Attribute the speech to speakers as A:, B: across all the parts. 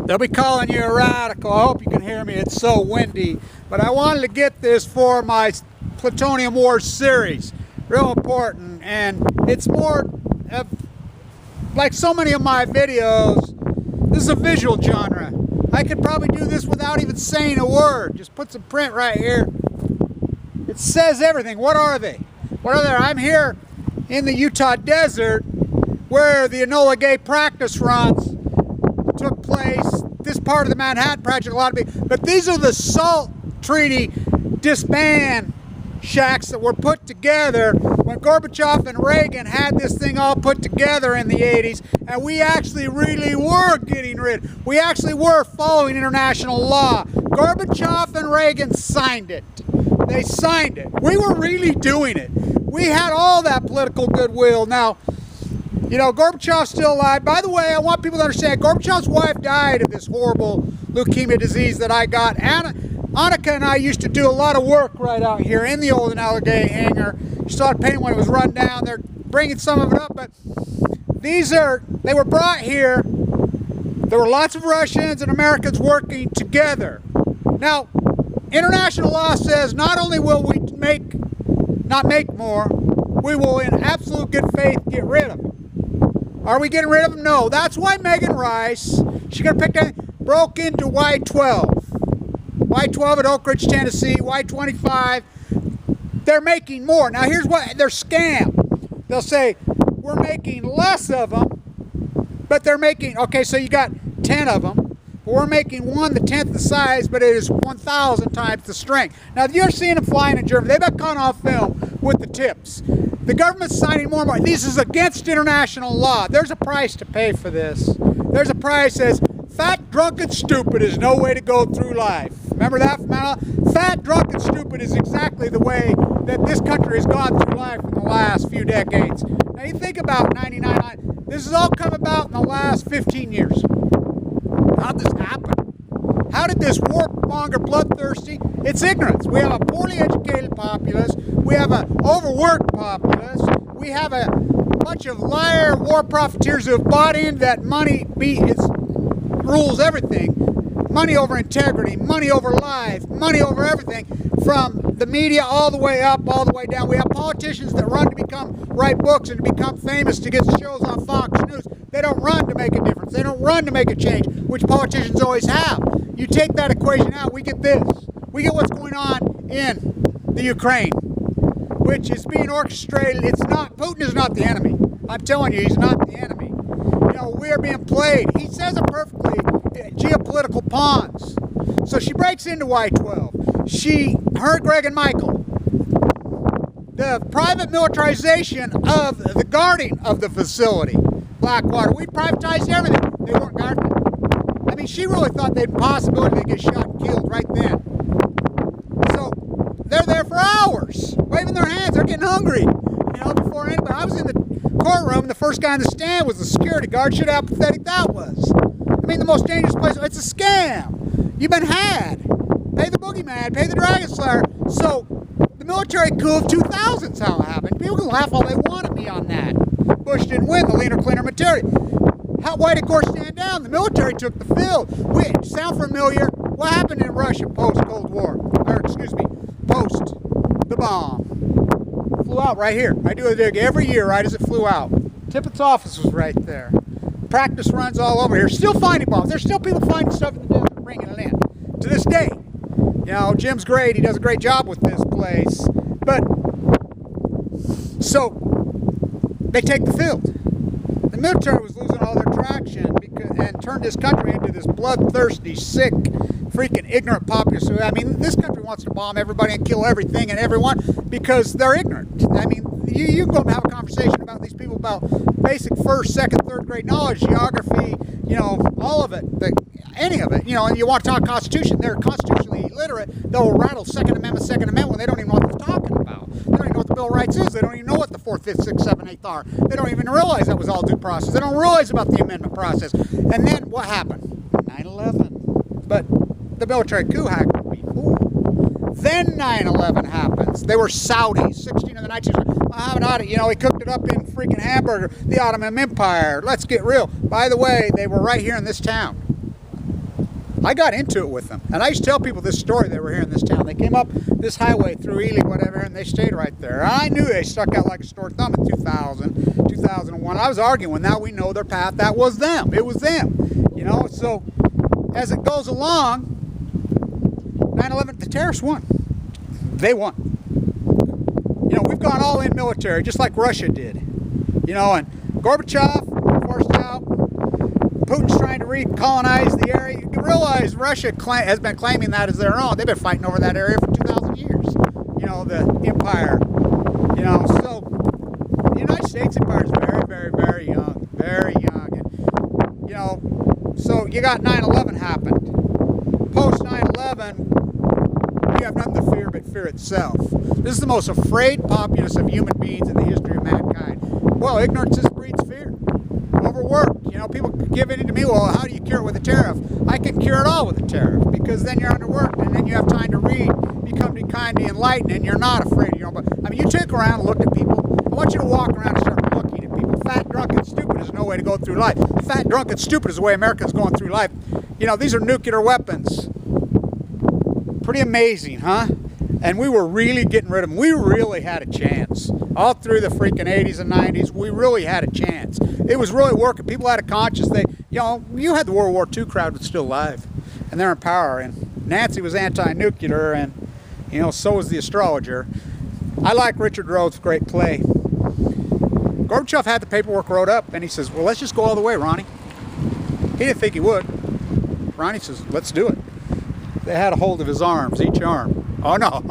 A: They'll be calling you a radical. I hope you can hear me. It's so windy. But I wanted to get this for my Plutonium Wars series. Real important. And it's more of, like so many of my videos, this is a visual genre. I could probably do this without even saying a word. Just put some print right here. It says everything. What are they? What are they? I'm here in the Utah desert where the Enola Gay practice runs took place. This part of the Manhattan Project, a lot of people, but these are the SALT Treaty disband shacks that were put together when Gorbachev and Reagan had this thing all put together in the 80s, and we actually really were getting rid. We actually were following international law. Gorbachev and Reagan signed it. They signed it. We were really doing it. We had all that political goodwill. Now, you know, Gorbachev's still alive. By the way, I want people to understand, Gorbachev's wife died of this horrible leukemia disease that I got. Annika and I used to do a lot of work right out here in the old Enola Gay hangar. You saw it painted when it was run down. They're bringing some of it up, but they were brought here. There were lots of Russians and Americans working together. Now, international law says not only will we not make more, we will in absolute good faith get rid of them. Are we getting rid of them? No. That's why Megan Rice, she got picked up, broke into Y12. Y12 at Oak Ridge, Tennessee, Y25. They're making more. Now here's what, they're scam. They'll say, we're making less of them, but they're making, okay, so you got 10 of them. But we're making one the 10th the size, but it is 1,000 times the strength. Now, you're seeing them flying in Germany. They've been caught on film with the tips. The government's signing more and more. This is against international law. There's a price to pay for this. There's a price that says, fat, drunk, and stupid is no way to go through life. Remember that from Anna? Fat, drunk, and stupid is exactly the way that this country has gone through life in the last few decades. Now, you think about 99, this has all come about in the last 15 years. How'd this happen? How did this warmonger, bloodthirsty? It's ignorance. We have a poorly educated populace. We have an overworked populace. We have a bunch of liar war profiteers who have bought in that money rules everything. Money over integrity, money over life, money over everything. From the media all the way up, all the way down. We have politicians that run to write books and to become famous to get shows on Fox News. They don't run to make a difference. They don't run to make a change, which politicians always have. You take that equation out, we get this. We get what's going on in the Ukraine, which is being orchestrated. Putin is not the enemy. I'm telling you, he's not the enemy. You know, we are being played. He says it perfectly, geopolitical pawns. So she breaks into Y12. Her, Greg and Michael, the private militarization of the guarding of the facility, Blackwater. We privatized everything. They weren't guarding it. I mean, she really thought they'd possibility they'd get shot and killed right then. So they're there for hours, waving their hands. They're getting hungry. You know, before anybody. I was in the courtroom, and the first guy in the stand was the security guard. Shit, how pathetic that was. I mean, the most dangerous place. It's a scam. You've been had. Pay the boogeyman. Pay the dragon slayer. So the military coup of 2000 is how it happened. People can laugh all they want at me on that. Bush didn't win the leaner, cleaner material. Why did Gore stand down? The military took the field. Sound familiar? What happened in Russia post-Cold War? Or, excuse me, post the bomb. Flew out right here. I do it every year right as it flew out. Tippett's office was right there. Practice runs all over here. Still finding bombs. There's still people finding stuff in the desert and bringing it in. To this day. You know, Jim's great. He does a great job with this place. But, so, they take the field. The military was losing all their traction and turned this country into this bloodthirsty, sick, freaking ignorant populace. I mean, this country wants to bomb everybody and kill everything and everyone because they're ignorant. I mean, you can go and have a conversation about these people about basic first, second, third grade knowledge, geography, you know, all of it, any of it. You know, and you want to talk Constitution, they're constitutionally illiterate. They'll rattle Second Amendment when they don't even know what they're talking about. They don't even know what the Bill of Rights is. They don't even know what the 4th, 5th, 6th, 7th, 8th are. They don't even realize that was all due process. They don't realize about the amendment process. And then what happened? 9/11. But the military coup happened before. Then 9/11 happens. They were Saudis, 16 of the 19. Muhammad Ali, you know, he cooked it up in freaking hamburger. The Ottoman Empire. Let's get real. By the way, they were right here in this town. I got into it with them. And I used to tell people this story they were here in this town. They came up this highway through Ely, whatever, and they stayed right there. And I knew they stuck out like a sore thumb in 2000, 2001. I was arguing, now we know their path. That was them. It was them. You know, so as it goes along, 9/11, the terrorists won. They won. You know, we've gone all in military, just like Russia did. You know, and Gorbachev forced out. Putin's trying to recolonize the area. You can realize Russia has been claiming that as their own. They've been fighting over that area for 2,000 years. You know, the empire. You know, so the United States empire is very, very, very young. Very young. And, you know, so you got 9/11 happened. Post 9/11, you have nothing to fear but fear itself. This is the most afraid populace of human beings in the history of mankind. Well, ignorance just breeds fear. Overworked. You know, people give in to me, well, how do you cure it with a tariff? I can cure it all with a tariff, because then you're underworked, and then you have time to read, become kind of enlightened, and you're not afraid. You know, but I mean, you take around and look at people. I want you to walk around and start looking at people. Fat, drunk, and stupid is no way to go through life. Fat, drunk, and stupid is the way Americans going through life. You know, these are nuclear weapons. Pretty amazing, huh? And we were really getting rid of them. We really had a chance. All through the freaking 80s and 90s, we really had a chance. It was really working. People had a conscience. They, you know, you had the World War II crowd was still alive, and they're in power. And Nancy was anti-nuclear, and, you know, so was the astrologer. I like Richard Rhodes' great play. Gorbachev had the paperwork wrote up, and he says, well, let's just go all the way, Ronnie. He didn't think he would. Ronnie says, let's do it. They had a hold of his arms, each arm. Oh no,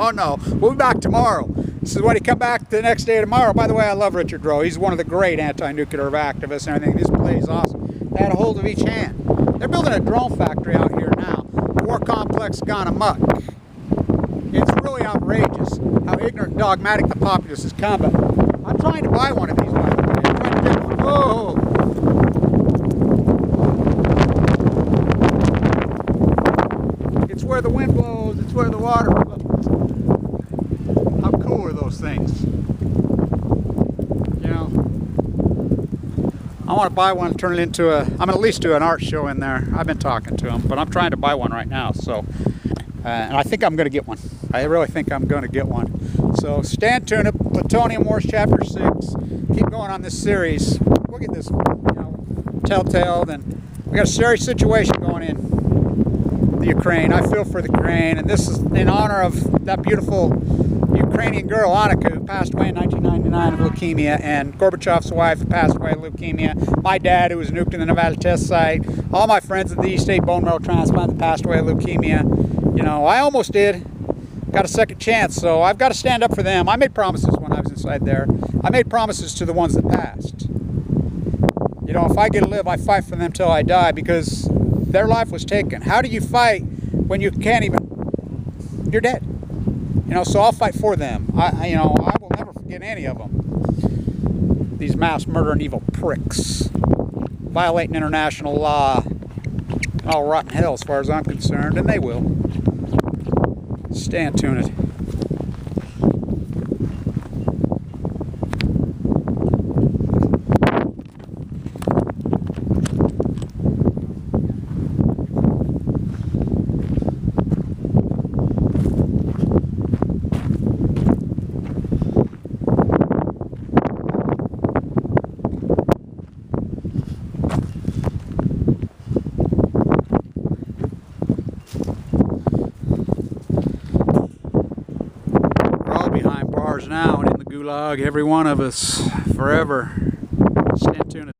A: we'll be back tomorrow. He says, when he come back the next day tomorrow, by the way, I love Richard Rowe. He's one of the great anti-nuclear activists and everything. His play is awesome. They had a hold of each hand. They're building a drone factory out here now. The war complex gone amok. It's really outrageous how ignorant and dogmatic the populace has come. But I'm trying to buy one of these, by the way. I'm trying to get one. Whoa! It's where the wind blows, it's where the water blows. How cool are those things? You know, I want to buy one and turn it into a, I'm going to at least do an art show in there. I've been talking to them, but I'm trying to buy one right now. So, and I think I'm going to get one. I really think I'm going to get one. So stand tuned. Plutonium Wars Chapter 6. Keep going on this series. We'll get this, you know, telltale. Then we got a serious situation going in Ukraine. I feel for the Ukraine, and this is in honor of that beautiful Ukrainian girl Annika, who passed away in 1999 of leukemia, and Gorbachev's wife, who passed away of leukemia, my dad, who was nuked in the Nevada test site, all my friends at the East State bone marrow transplant that passed away of leukemia. You know, I almost did. Got a second chance, so I've got to stand up for them. I made promises when I was inside there. I made promises to the ones that passed. You know, if I get to live, I fight for them till I die, because their life was taken. How do you fight when you can't even, you're dead? You know, so I'll fight for them. You know, I will never forget any of them. These mass murdering evil pricks. Violating international law. All rotten hell as far as I'm concerned, and they will. Stand tuned. Behind bars now and in the gulag, every one of us, forever. Stand tuned.